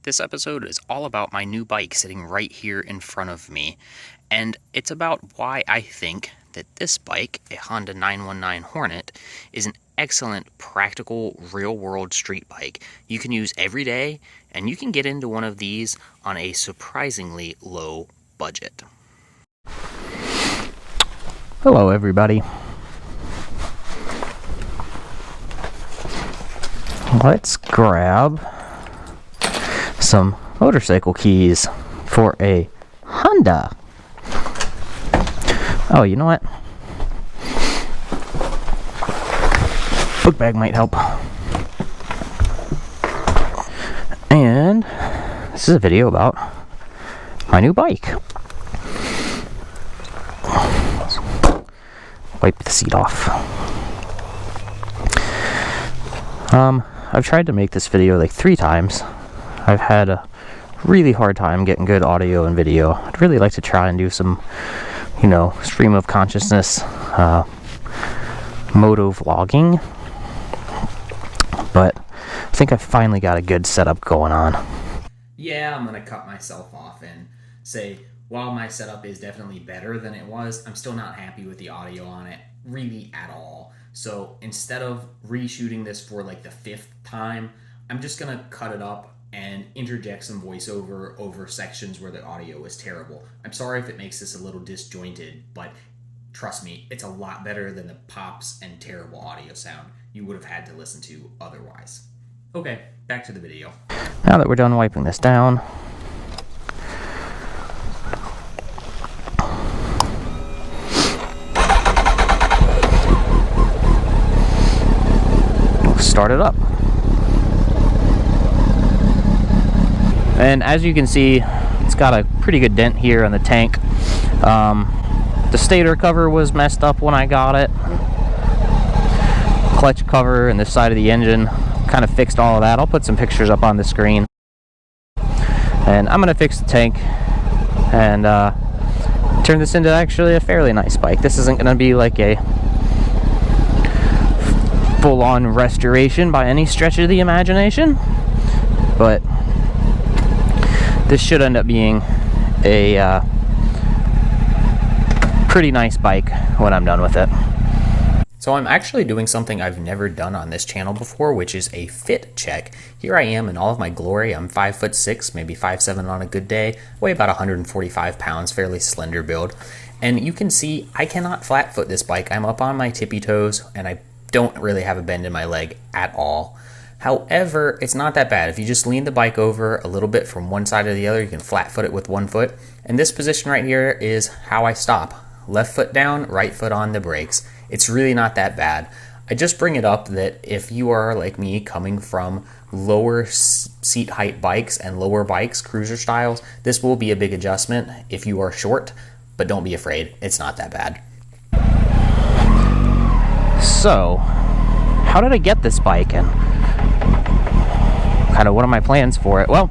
This episode is all about my new bike sitting right here in front of me, and it's about why I think that this bike, a Honda 919 Hornet, is an excellent, practical, real-world street bike you can use every day, and you can get into one of these on a surprisingly low budget. Hello everybody. Let's grab some motorcycle keys for a Honda. Oh, you know what? Book bag might help. And this is a video about my new bike. Let's wipe the seat off. I've tried to make this video like 3 times. I've had a really hard time getting good audio and video. I'd really like to try and do some, stream of consciousness, moto vlogging. But I think I finally got a good setup going on. Yeah, I'm going to cut myself off and say, while my setup is definitely better than it was, I'm still not happy with the audio on it, really at all. So instead of reshooting this for like the 5th time, I'm just going to cut it up and interject some voiceover over sections where the audio is terrible. I'm sorry if it makes this a little disjointed, but trust me, it's a lot better than the pops and terrible audio sound you would have had to listen to otherwise. Okay, back to the video. Now that we're done wiping this down, we'll start it up. And as you can see, it's got a pretty good dent here on the tank. The stator cover was messed up when I got it. Clutch cover and this side of the engine, kind of fixed all of that. I'll put some pictures up on the screen. And I'm gonna fix the tank and turn this into actually a fairly nice bike. This isn't gonna be like a full-on restoration by any stretch of the imagination, but this should end up being a pretty nice bike when I'm done with it. So I'm actually doing something I've never done on this channel before, which is a fit check. Here I am in all of my glory. I'm 5'6", maybe 5'7" on a good day, weigh about 145 pounds, fairly slender build. And you can see I cannot flat foot this bike. I'm up on my tippy toes and I don't really have a bend in my leg at all. However, it's not that bad. If you just lean the bike over a little bit from one side to the other, you can flat foot it with one foot. And this position right here is how I stop. Left foot down, right foot on the brakes. It's really not that bad. I just bring it up that if you are like me, coming from lower seat height bikes and lower bikes, cruiser styles, this will be a big adjustment if you are short, but don't be afraid. It's not that bad. So, how did I get this bike and kind of what are my plans for it? Well,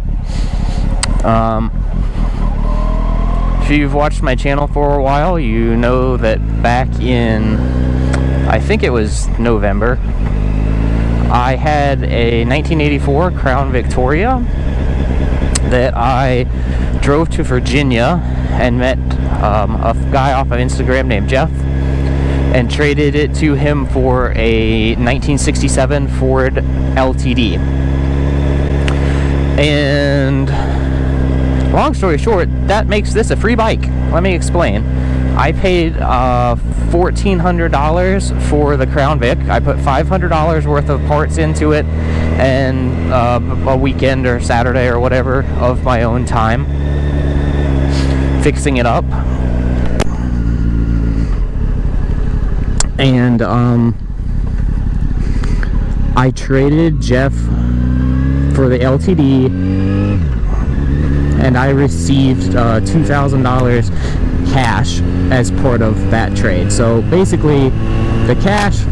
if you've watched my channel for a while, you know that back in, I think it was November, I had a 1984 Crown Victoria that I drove to Virginia and met a guy off of Instagram named Jeff and traded it to him for a 1967 Ford LTD. And long story short, that makes this a free bike. Let me explain. I paid $1,400 for the Crown Vic. I put $500 worth of parts into it and a weekend or Saturday or whatever of my own time fixing it up. And I traded Jeff for the LTD, and I received $2,000 cash as part of that trade. So basically, the cash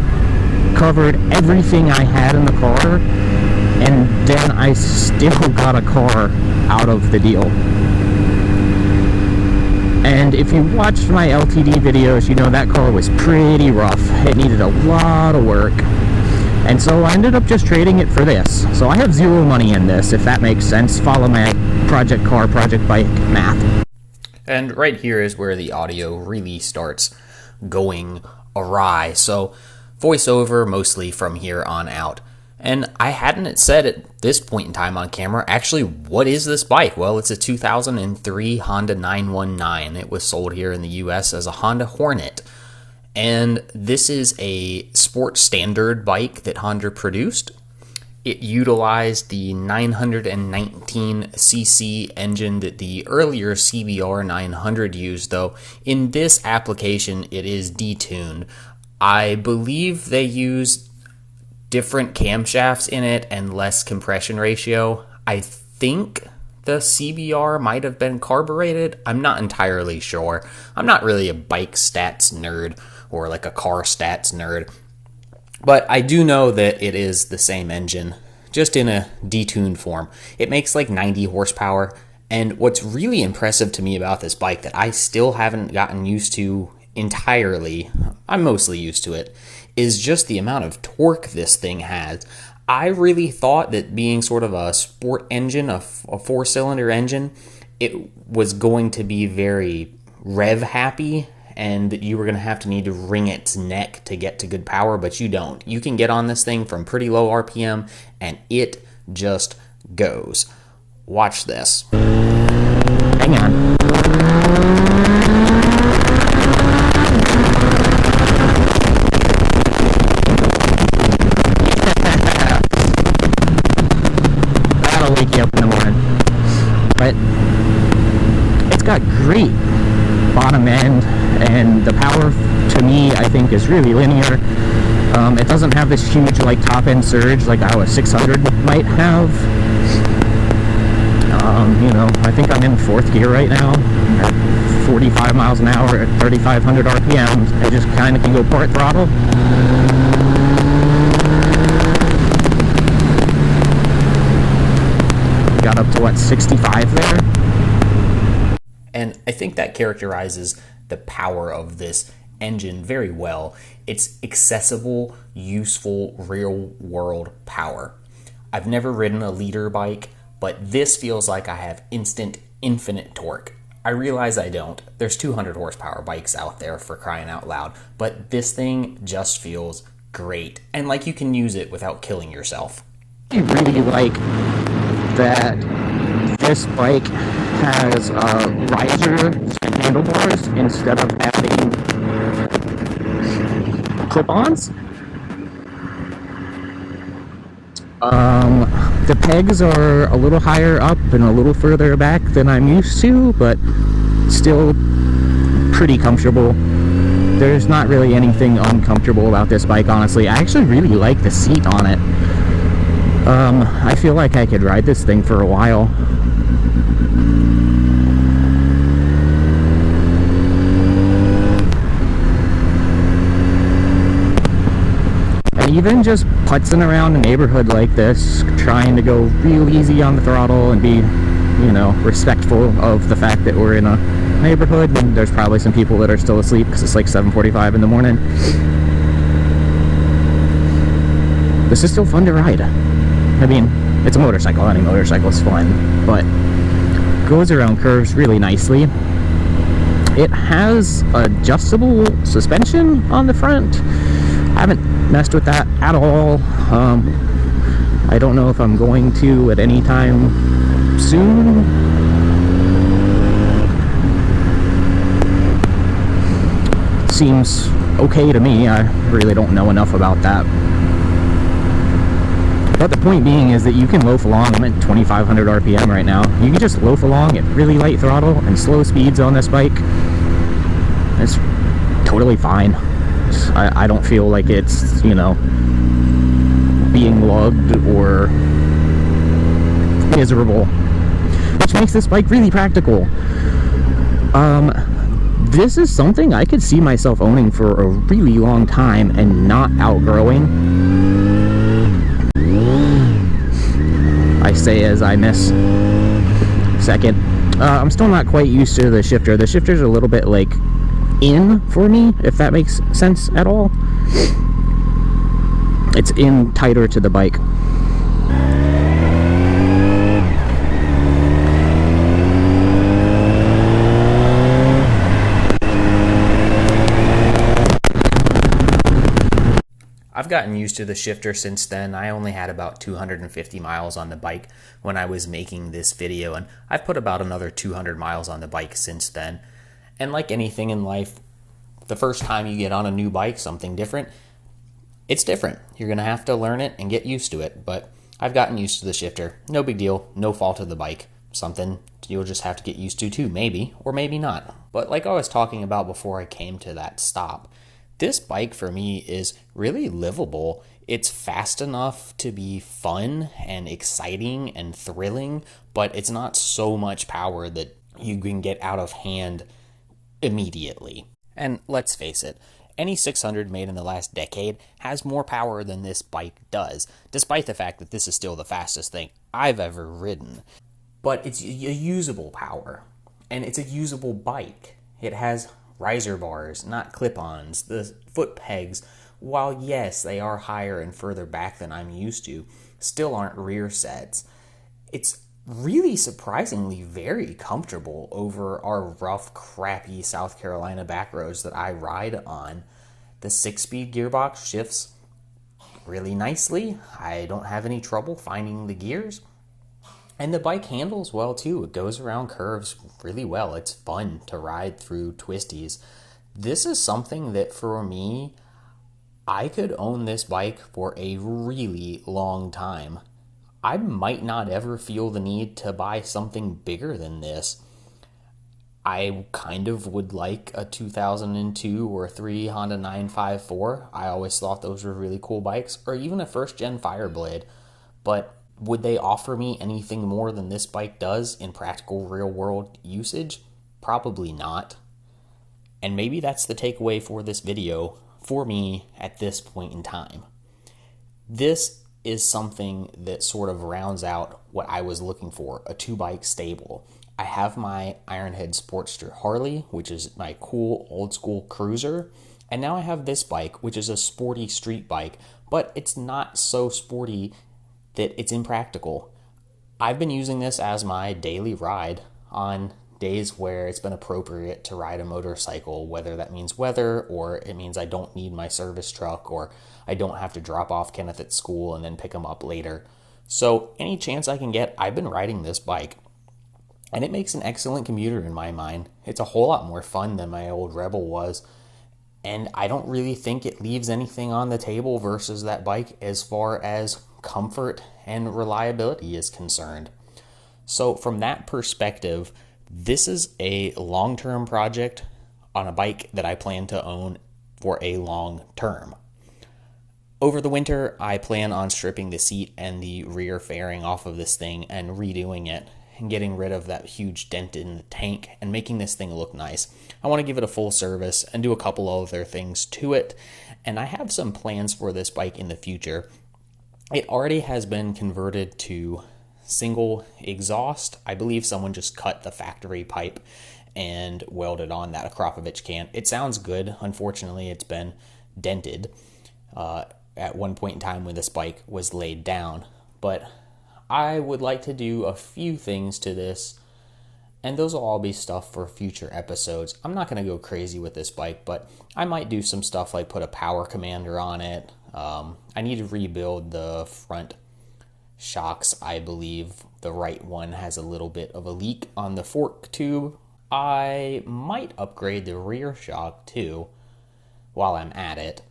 covered everything I had in the car, and then I still got a car out of the deal. And if you watched my LTD videos, you know that car was pretty rough. It needed a lot of work. And so I ended up just trading it for this. So I have zero money in this, if that makes sense. Follow my project car, project bike math. And right here is where the audio really starts going awry. So voiceover mostly from here on out. And I hadn't said at this point in time on camera, actually, what is this bike? Well, it's a 2003 Honda 919. It was sold here in the US as a Honda Hornet. And this is a sports standard bike that Honda produced. It utilized the 919cc engine that the earlier CBR 900 used, though in this application it is detuned. I believe they used different camshafts in it and less compression ratio. I think the CBR might have been carbureted. I'm not entirely sure. I'm not really a bike stats nerd or like a car stats nerd, but I do know that it is the same engine, just in a detuned form. It makes like 90 horsepower, and what's really impressive to me about this bike that I still haven't gotten used to entirely, I'm mostly used to it, is just the amount of torque this thing has. I really thought that being sort of a sport engine, a four-cylinder engine, it was going to be very rev happy, and that you were going to need to wring its neck to get to good power, but you don't. You can get on this thing from pretty low RPM, and it just goes. Watch this. Hang on. That'll wake you up in the morning. But it's got great bottom end, and the power to me I think is really linear. It doesn't have this huge like top end surge like a 600 might have. I think I'm in fourth gear right now at 45 miles an hour at 3,500 RPMs. I just kind of can go part throttle. Got up to 65 there. And I think that characterizes the power of this engine very well. It's accessible, useful, real-world power. I've never ridden a liter bike, but this feels like I have instant, infinite torque. I realize I don't. There's 200 horsepower bikes out there, for crying out loud, but this thing just feels great, and like you can use it without killing yourself. I really like that this bike has riser and handlebars instead of having clip-ons. The pegs are a little higher up and a little further back than I'm used to, but still pretty comfortable. There's not really anything uncomfortable about this bike, honestly. I actually really like the seat on it. I feel like I could ride this thing for a while. And even just putzing around the neighborhood like this, trying to go real easy on the throttle and be, respectful of the fact that we're in a neighborhood and there's probably some people that are still asleep because it's like 7:45 in the morning. This is still fun to ride. I mean, it's a motorcycle. Any motorcycle is fun, but goes around curves really nicely. It has adjustable suspension on the front. I haven't messed with that at all. I don't know if I'm going to at any time soon. Seems okay to me. I really don't know enough about that. But the point being is that you can loaf along. I'm at 2,500 RPM right now. You can just loaf along at really light throttle and slow speeds on this bike. It's totally fine. I don't feel like it's, being lugged or miserable, which makes this bike really practical. This is something I could see myself owning for a really long time and not outgrowing. I say as I miss second. I'm still not quite used to the shifter. The shifter's a little bit like in for me, if that makes sense at all. It's in tighter to the bike. I've gotten used to the shifter since then. I only had about 250 miles on the bike when I was making this video, and I've put about another 200 miles on the bike since then. And like anything in life, the first time you get on a new bike, something different, it's different. You're going to have to learn it and get used to it, but I've gotten used to the shifter. No big deal, no fault of the bike. Something you'll just have to get used to too, maybe, or maybe not. But like I was talking about before I came to that stop, this bike for me is really livable. It's fast enough to be fun and exciting and thrilling, but it's not so much power that you can get out of hand immediately. And let's face it, any 600 made in the last decade has more power than this bike does, despite the fact that this is still the fastest thing I've ever ridden. But it's a usable power, and it's a usable bike. It has riser bars, not clip-ons. The foot pegs, while yes, they are higher and further back than I'm used to, still aren't rear sets. It's really surprisingly very comfortable over our rough, crappy South Carolina back roads that I ride on. The 6-speed gearbox shifts really nicely. I don't have any trouble finding the gears. And the bike handles well too. It goes around curves really well. It's fun to ride through twisties. This is something that for me, I could own this bike for a really long time. I might not ever feel the need to buy something bigger than this. I kind of would like a 2002 or 3 Honda 954. I always thought those were really cool bikes, or even a first-gen Fireblade. But would they offer me anything more than this bike does in practical real-world usage? Probably not. And maybe that's the takeaway for this video for me at this point in time. This is something that sort of rounds out what I was looking for, a 2-bike stable. I have my Ironhead Sportster Harley, which is my cool old school cruiser, and now I have this bike, which is a sporty street bike, but it's not so sporty that it's impractical. I've been using this as my daily ride on days where it's been appropriate to ride a motorcycle, whether that means weather or it means I don't need my service truck or I don't have to drop off Kenneth at school and then pick him up later. So any chance I can get, I've been riding this bike. And it makes an excellent commuter in my mind. It's a whole lot more fun than my old Rebel was. And I don't really think it leaves anything on the table versus that bike as far as comfort and reliability is concerned. So from that perspective, this is a long-term project on a bike that I plan to own for a long term. Over the winter, I plan on stripping the seat and the rear fairing off of this thing and redoing it and getting rid of that huge dent in the tank and making this thing look nice. I want to give it a full service and do a couple other things to it, and I have some plans for this bike in the future. It already has been converted to single exhaust. I believe someone just cut the factory pipe and welded on that Akropovich can. It sounds good. Unfortunately, it's been dented at one point in time when this bike was laid down, but I would like to do a few things to this, and those will all be stuff for future episodes. I'm not going to go crazy with this bike, but I might do some stuff like put a power commander on it. I need to rebuild the front shocks. I believe the right one has a little bit of a leak on the fork tube. I might upgrade the rear shock too while I'm at it,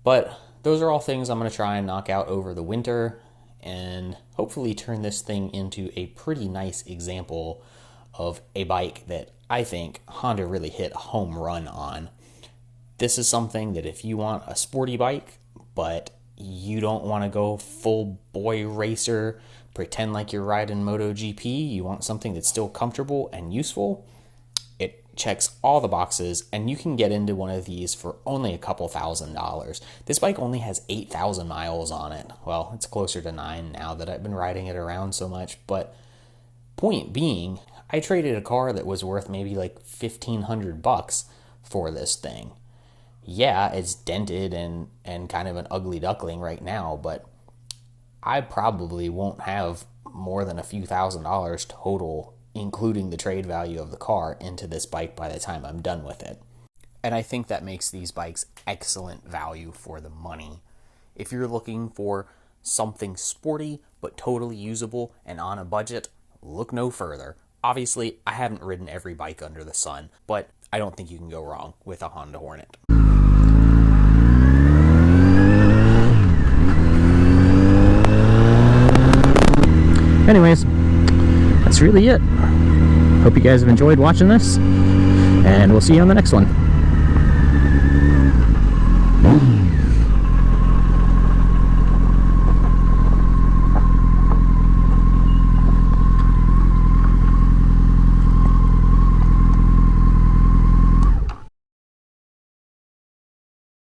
but those are all things I'm going to try and knock out over the winter and hopefully turn this thing into a pretty nice example of a bike that I think Honda really hit a home run on. This is something that if you want a sporty bike, but you don't want to go full boy racer, pretend like you're riding MotoGP, you want something that's still comfortable and useful, it checks all the boxes, and you can get into one of these for only a couple $1,000s. This bike only has 8,000 miles on it. Well, it's closer to 9 now that I've been riding it around so much, but point being, I traded a car that was worth maybe like $1,500 for this thing. Yeah, it's dented and kind of an ugly duckling right now, but I probably won't have more than a few $1,000s total, including the trade value of the car, into this bike by the time I'm done with it. And I think that makes these bikes excellent value for the money. If you're looking for something sporty but totally usable and on a budget, look no further. Obviously, I haven't ridden every bike under the sun, but I don't think you can go wrong with a Honda Hornet. Anyways, that's really it. Hope you guys have enjoyed watching this, and we'll see you on the next one.